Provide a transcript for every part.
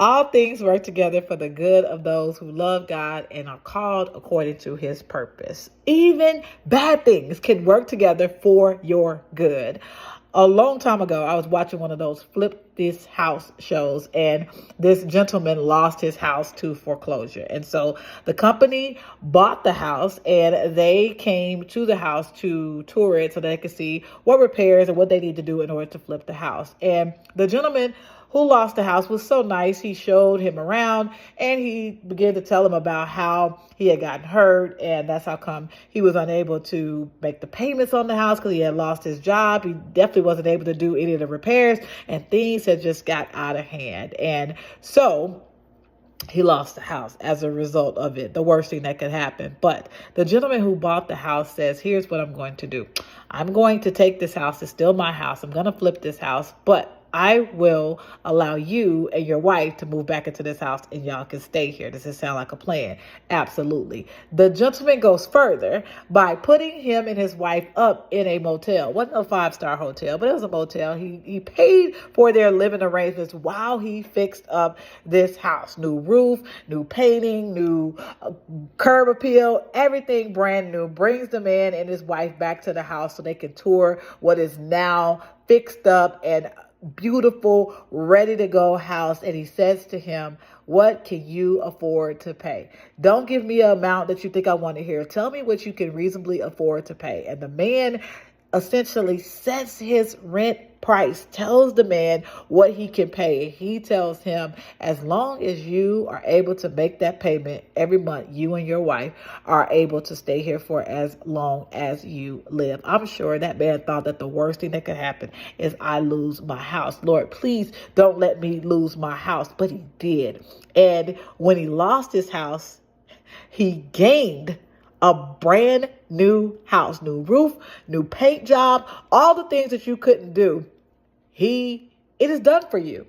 All things work together for the good of those who love God and are called according to his purpose. Even bad things can work together for your good. A long time ago, I was watching one of those flip this house shows, and this gentleman lost his house to foreclosure. And so the company bought the house, and they came to the house to tour it so they could see what repairs and what they need to do in order to flip the house. And the gentleman who lost the house was so nice. He showed him around, and he began to tell him about how he had gotten hurt, and that's how come he was unable to make the payments on the house, because he had lost his job. He definitely wasn't able to do any of the repairs, and things had just got out of hand. And so he lost the house as a result of it, the worst thing that could happen. But the gentleman who bought the house says, here's what I'm going to do. I'm going to take this house. It's still my house. I'm going to flip this house, but I will allow you and your wife to move back into this house, and y'all can stay here. Does this sound like a plan? Absolutely. The gentleman goes further by putting him and his wife up in a motel. It wasn't a 5-star hotel, but it was a motel. He paid for their living arrangements while he fixed up this house. New roof, new painting, new curb appeal, everything brand new. Brings the man and his wife back to the house so they can tour what is now fixed up and beautiful, ready to go house. And he says to him, what can you afford to pay? Don't give me an amount that you think I want to hear. Tell me what you can reasonably afford to pay. And the man essentially sets his rent price, tells the man what he can pay. He tells him, as long as you are able to make that payment every month, you and your wife are able to stay here for as long as you live. I'm sure that man thought that the worst thing that could happen is I lose my house. Lord, please don't let me lose my house. But he did. And when he lost his house, he gained a brand new house, new roof, new paint job, all the things that you couldn't do. It is done for you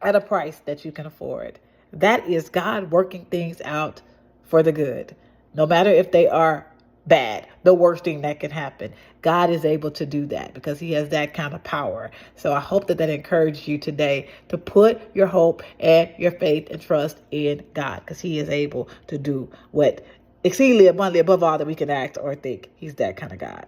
at a price that you can afford. That is God working things out for the good. No matter if they are bad, the worst thing that can happen, God is able to do that because he has that kind of power. So I hope that encouraged you today to put your hope and your faith and trust in God, because he is able to do what exceedingly abundantly above all that we can act or think. He's that kind of God.